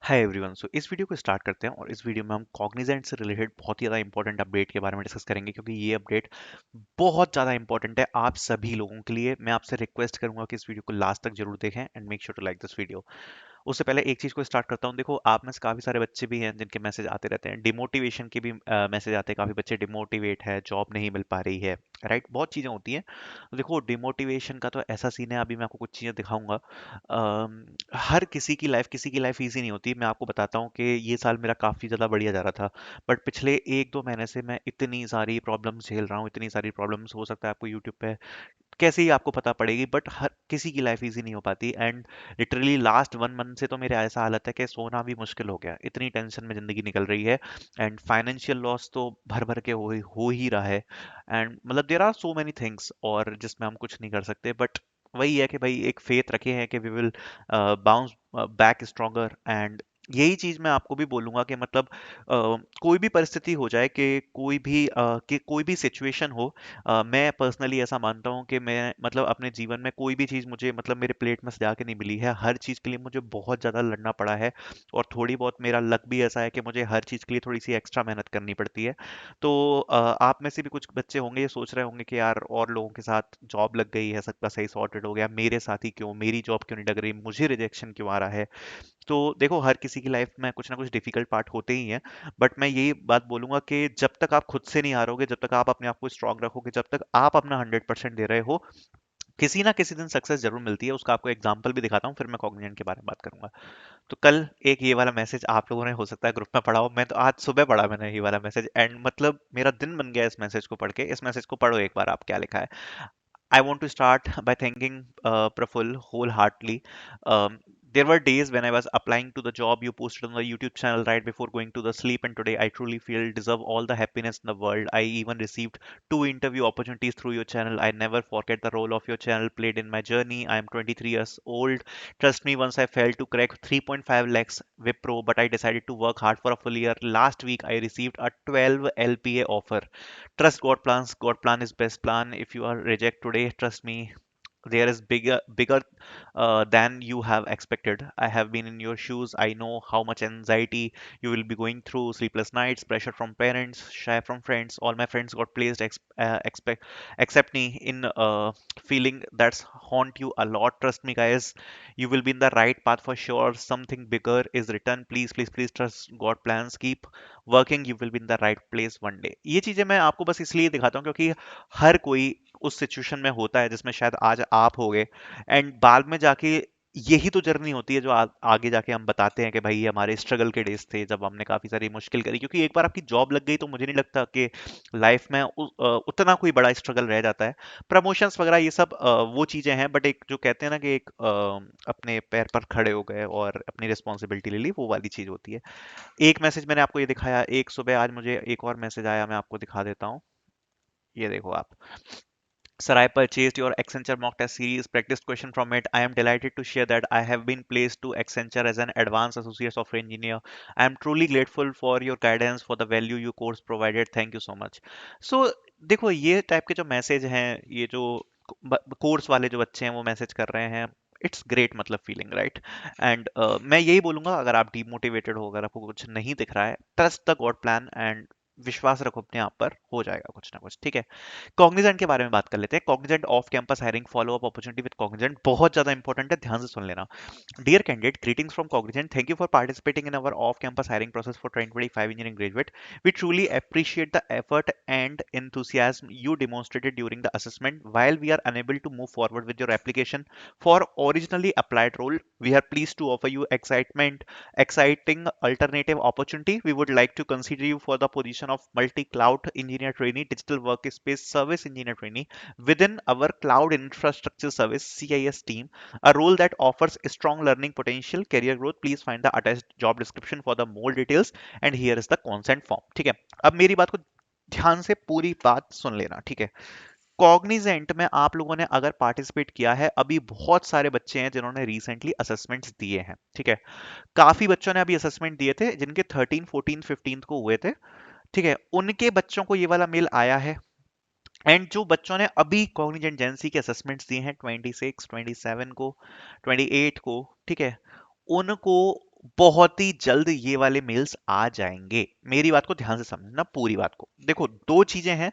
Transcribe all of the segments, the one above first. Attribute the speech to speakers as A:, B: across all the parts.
A: Hi everyone. सो इस video को start करते हैं और इस वीडियो में हम कॉग्निजेंट से रिलेटेड बहुत ही ज़्यादा इंपॉर्टेंट अपडेट के बारे में डिस्कस करेंगे, क्योंकि ये अपडेट बहुत ज़्यादा इंपॉर्टेंट है आप सभी लोगों के लिए। मैं आपसे रिक्वेस्ट करूंगा कि इस वीडियो को लास्ट तक जरूर देखें and make sure to like this video. उससे पहले एक चीज को स्टार्ट करता हूँ। देखो, आप में से काफी सारे बच्चे भी हैं जिनके मैसेज आते रहते हैं, डिमोटिवेशन के भी मैसेज आते हैं। काफी बच्चे डिमोटिवेट है, जॉब नहीं मिल पा रही है, राइट। बहुत चीजें होती हैं। तो देखो, डिमोटिवेशन का तो ऐसा सीन है, अभी मैं आपको कुछ चीजें दिखाऊंगा। हर किसी की लाइफ इजी नहीं होती। मैं आपको बताता हूँ कि ये साल मेरा काफी ज्यादा बढ़िया जा रहा था, बट पिछले 1-2 महीने से मैं इतनी सारी प्रॉब्लम्स झेल रहा हूँ, इतनी सारी प्रॉब्लम्स। हो सकता है आपको यूट्यूब पे कैसे ही आपको पता पड़ेगी, बट हर किसी की लाइफ इजी नहीं हो पाती। एंड लिटरली लास्ट 1 मंथ से तो मेरे ऐसा हालत है कि सोना भी मुश्किल हो गया, इतनी टेंशन में जिंदगी निकल रही है। एंड फाइनेंशियल लॉस तो भर भर के हो ही रहा है। एंड मतलब there are so many things और जिसमें हम कुछ नहीं कर सकते, बट वही है कि भाई एक फेथ रखे हैं कि we will bounce back stronger. And यही चीज मैं आपको भी बोलूंगा कि मतलब कोई भी परिस्थिति हो जाए, कि कोई भी सिचुएशन हो, मैं पर्सनली ऐसा मानता हूँ कि मैं मतलब अपने जीवन में कोई भी चीज़ मुझे मतलब मेरे प्लेट में सजा के नहीं मिली है। हर चीज़ के लिए मुझे बहुत ज़्यादा लड़ना पड़ा है, और थोड़ी बहुत मेरा लक भी ऐसा है कि मुझे हर चीज़ के लिए थोड़ी सी एक्स्ट्रा मेहनत करनी पड़ती है। तो आप में से भी कुछ बच्चे होंगे, ये सोच रहे होंगे कि यार और लोगों के साथ जॉब लग गई है, सबका सही सॉर्टेड हो गया, मेरे साथ ही क्यों, मेरी जॉब क्यों नहीं लग रही, मुझे रिजेक्शन क्यों आ रहा है। तो देखो, हर किसी की लाइफ में कुछ ना कुछ डिफिकल्ट पार्ट होते ही हैं। बट मैं यही बात बोलूंगा कि जब तक आप खुद से नहीं हारोगे, जब तक आप अपने आप को स्ट्रांग रखोगे, जब तक आप अपना 100% दे रहे हो, किसी ना किसी दिन सक्सेस जरूर मिलती है। उसका आपको एग्जांपल भी दिखाता हूँ, फिर मैं कॉग्निजेंट के बारे में बात करूंगा। तो कल एक ये वाला मैसेज आप लोगों ने हो सकता है ग्रुप में पढ़ा हो। मैं तो आज सुबह पढ़ा मैंने ये वाला मैसेज, एंड मतलब मेरा दिन बन गया इस मैसेज को पढ़ के। इस मैसेज को पढ़ो एक बार, आप क्या लिखा है। I want to start by thanking Praful wholeheartedly. There were days when I was applying to the job you posted on the YouTube channel right before going to the sleep, and today I truly feel deserve all the happiness in the world. I even received 2 interview opportunities through your channel. I never forget the role of your channel played in my journey. I am 23 years old. Trust me, once I failed to crack 3.5 lakhs Wipro, but I decided to work hard for a full year. Last week I received a 12 LPA offer. Trust God plans. God plan is best plan. If you are reject today, trust me, there is bigger than you have expected. I have been in your shoes. I know how much anxiety you will be going through, sleepless nights, pressure from parents, shy from friends. All my friends got placed expect except me in feeling that's haunt you a lot. Trust me, guys, you will be in the right path for sure. Something bigger is written. Please, please, please trust God plans. Keep working, you will be in the right place one day. ये चीजें मैं आपको बस इसलिए दिखाता हूँ क्योंकि हर कोई उस सिचुएशन में होता है जिसमें शायद आज आप हो गए, एंड बाद में जाके यही तो जर्नी होती है जो आगे जाके हम बताते हैं कि भाई ये हमारे स्ट्रगल के डेज थे जब हमने काफी सारी मुश्किल करी। क्योंकि एक बार आपकी जॉब लग गई तो मुझे नहीं लगता कि लाइफ में उतना कोई बड़ा स्ट्रगल रह जाता है। प्रमोशंस वगैरह ये सब वो चीजें हैं, बट एक जो कहते हैं ना कि एक अपने पैर पर खड़े हो गए और अपनी रिस्पॉन्सिबिलिटी ले ली, वो वाली चीज होती है। एक मैसेज मैंने आपको ये दिखाया, एक सुबह आज मुझे एक और मैसेज आया, मैं आपको दिखा देता हूँ। ये देखो आप। Sir, I purchased your Accenture mock test series, practiced question from it. I am delighted to share that I have been placed to Accenture as an advanced associate software engineer. I am truly grateful for your guidance, for the value your course provided. Thank you so much. So, देखो, ये type के जो message हैं, ये जो course वाले जो बच्चे हैं वो मैसेज कर रहे हैं, इट्स ग्रेट, मतलब फीलिंग राइट। एंड मैं यही बोलूंगा, अगर आप डिमोटिवेटेड हो, अगर आपको कुछ नहीं दिख रहा है, trust the God plan and विश्वास रखो अपने आप पर, हो जाएगा कुछ ना कुछ, ठीक है। कॉग्निजेंट के बारे में बात कर लेते हैं। Cognizant off campus hiring follow up opportunity with Cognizant बहुत ज्यादा इंपॉर्टेंट है, ध्यान से सुन लेना। Dear candidate, greetings from Cognizant. Thank you for participating in our off-campus hiring process for 2025 engineering graduate. We truly appreciate the effort and enthusiasm you demonstrated during the assessment. While we are unable to move forward with your application for originally applied role, we are pleased to offer you exciting alternative opportunity. We would like to consider you for the position of multi-cloud engineer trainee, digital workspace service engineer trainee within our cloud infrastructure service CIS team, a role that offers strong learning potential, career growth. Please find the attached job description for the more details, and here is the consent form। ठीक है, अब मेरी बात को ध्यान से पूरी बात सुन लेना, ठीक है। कॉग्निजेंट में आप लोगों ने अगर पार्टिसिपेट किया है, अभी बहुत सारे बच्चे हैं जिन्होंने रिसेंटली असेसमेंट्स दिए हैं, ठीक है। काफी बच्चों ने अभी असेसमेंट दिए थे जिनके 13, 14, 15 को हुए थे, ठीक है। उनके बच्चों को ये वाला मेल आया है। एंड जो बच्चों ने अभी कॉग्निजेंट जेंसी के असेसमेंट्स दिए हैं 26, 27 को, 28 को, ठीक है, उनको बहुत ही जल्द ये वाले मेल्स आ जाएंगे। मेरी बात को ध्यान से समझना, पूरी बात को देखो। दो चीजें हैं,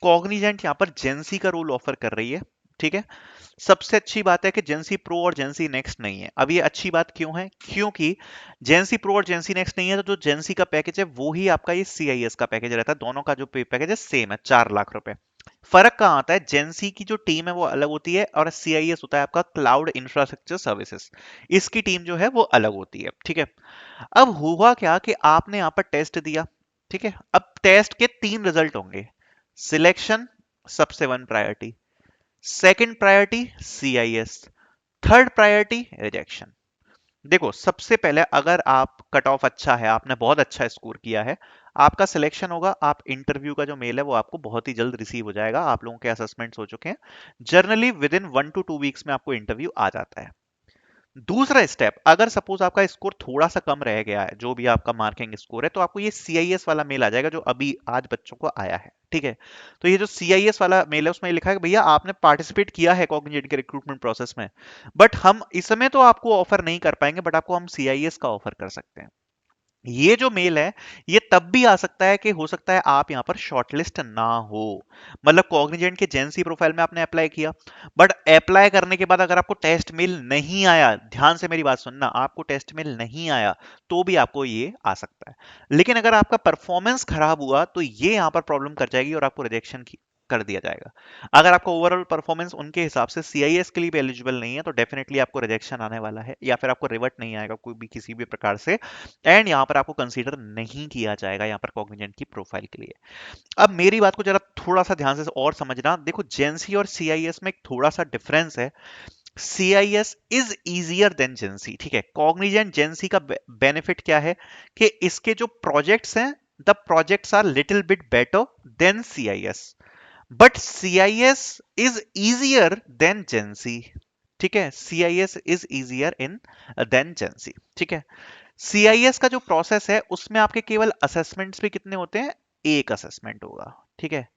A: कॉग्निजेंट यहाँ पर जेंसी का रोल ऑफर कर रही है, ठीक है। सबसे अच्छी बात है कि जेंसी प्रो और जेंसी नेक्स्ट नहीं है। अब ये अच्छी बात क्यों है? क्योंकि जेंसी प्रो और जेंसी नेक्स्ट नहीं है तो जो जेंसी का पैकेज है वो ही आपका ये सीआईएस का पैकेज रहता है। दोनों का जो पे पैकेज है सेम है, 4 लाख रुपए। फर्क कहाँ आता है? जेंसी की जो टीम है वो अलग होती है और सीआईएस होता है आपका क्लाउड इंफ्रास्ट्रक्चर सर्विसेज, इसकी टीम जो है वो अलग होती है, ठीक है। अब हुआ क्या कि आपने यहां पर टेस्ट दिया, ठीक है। अब टेस्ट के 3 रिजल्ट होंगे, सिलेक्शन सबसे one priority, second priority CIS, third priority rejection. देखो सबसे पहले अगर आप कट ऑफ अच्छा है, आपने बहुत अच्छा स्कोर किया है, आपका सिलेक्शन होगा। आप इंटरव्यू का जो मेल है वो आपको बहुत ही जल्द रिसीव हो जाएगा। आप लोगों के असेसमेंट्स हो चुके हैं, generally with in 1 to 2 weeks में आपको इंटरव्यू आ जाता है। दूसरा स्टेप, अगर सपोज आपका स्कोर थोड़ा सा कम रह गया है, जो भी आपका मार्किंग स्कोर है, तो आपको ये सीआईएस वाला मेल आ जाएगा जो अभी आज बच्चों को आया है, ठीक है। तो ये जो सीआईएस वाला मेल है उसमें लिखा है कि भैया आपने पार्टिसिपेट किया है कॉग्निजेट के रिक्रूटमेंट प्रोसेस में, बट हम इस समय तो आपको ऑफर नहीं कर पाएंगे, बट आपको हम सीआईएस का ऑफर कर सकते हैं। ये जो मेल है ये तब भी आ सकता है कि हो सकता है आप यहां पर शॉर्टलिस्ट ना हो। मतलब कॉग्निजेंट के जेंसी प्रोफाइल में आपने अप्लाई किया, बट अप्लाई करने के बाद अगर आपको टेस्ट मेल नहीं आया, ध्यान से मेरी बात सुनना, आपको टेस्ट मेल नहीं आया तो भी आपको ये आ सकता है। लेकिन अगर आपका परफॉर्मेंस खराब हुआ तो ये यहां पर प्रॉब्लम कर जाएगी और आपको रिजेक्शन कर दिया जाएगा। अगर आपका ओवरऑल परफॉर्मेंस उनके हिसाब से सीआईएस के लिए भी एलिजिबल नहीं है तो डेफिनेटली आपको रिजेक्शन आने वाला है, या फिर आपको रिवर्ट नहीं आएगा कोई भी किसी भी प्रकार से, एंड यहां पर आपको कंसीडर नहीं किया जाएगा यहां पर कॉग्निजेंट की प्रोफाइल के लिए। अब मेरी बात को जरा थोड़ा सा ध्यान से और समझना। देखो जेंसी और सीआईएस में एक थोड़ा सा डिफरेंस है। CIS is easier than Jency, ठीक है। कॉग्निजेंट जेंसी का बेनिफिट क्या है कि इसके जो प्रोजेक्ट्स हैं, the projects are little bit better than CIS, but CIS is easier than Jency, ठीक है। CIS is easier in than Jency, ठीक है। सीआईएस का जो प्रोसेस है उसमें आपके केवल असेसमेंट्स भी कितने होते हैं? एक असेसमेंट होगा, ठीक है।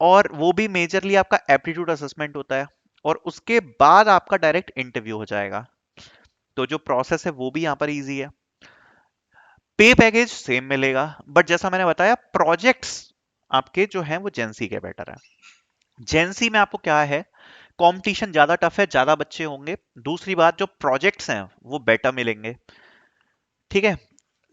A: और वो भी मेजरली आपका एप्टीट्यूड असेसमेंट होता है, और उसके बाद आपका डायरेक्ट इंटरव्यू हो जाएगा। तो जो प्रोसेस है वो भी यहां पर इजी है। पे पैकेज सेम मिलेगा, बट जैसा मैंने बताया प्रोजेक्ट्स आपके जो हैं वो जेंसी के बेटर है। जेंसी में आपको क्या है, कंपटीशन ज्यादा टफ है, ज्यादा बच्चे होंगे। दूसरी बात, जो प्रोजेक्ट्स हैं वो बेटर मिलेंगे, ठीक है।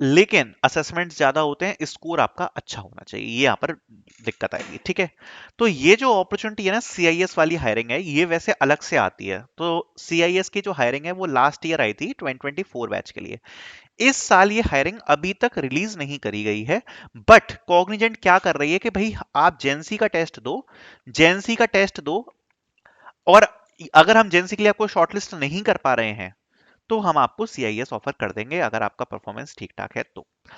A: लेकिन असेसमेंट ज्यादा होते हैं, स्कोर आपका अच्छा होना चाहिए, ये यहाँ पर दिक्कत आएगी, ठीक है। तो ये जो अपॉर्चुनिटी है ना सीआईएस वाली हायरिंग है, ये वैसे अलग से आती है। तो सीआईएस की जो हायरिंग है वो लास्ट ईयर आई थी 2024 बैच के लिए। इस साल ये हायरिंग अभी तक रिलीज नहीं करी गई है। बट कॉग्निजेंट क्या कर रही है कि भाई आप जेंसी का टेस्ट दो, जेंसी का टेस्ट दो, और अगर हम जेंसी के लिए आपको शॉर्टलिस्ट नहीं कर पा रहे हैं तो हम आपको सीआईएस ऑफर कर देंगे, अगर आपका परफॉर्मेंस ठीक ठाक है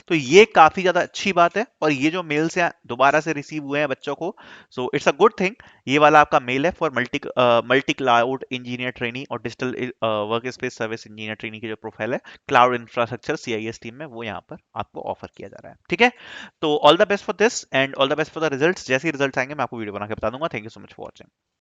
A: तो ये काफी ज्यादा अच्छी बात है। और ये जो मेल्स हैं दोबारा से रिसीव हुए हैं बच्चों को, so it's a good thing. ये वाला आपका मेल है for multi cloud engineer training और digital work space service engineer training की जो प्रोफाइल है क्लाउड इंफ्रास्ट्रक्चर सीआईएस टीम में, वो यहाँ पर आपको ऑफर किया जा रहा है, ठीक है। तो all the best for this and all the best for the results. जैसे ही रिजल्ट्स आएंगे मैं आपको वीडियो बना के बता दूंगा। Thank you so much for watching.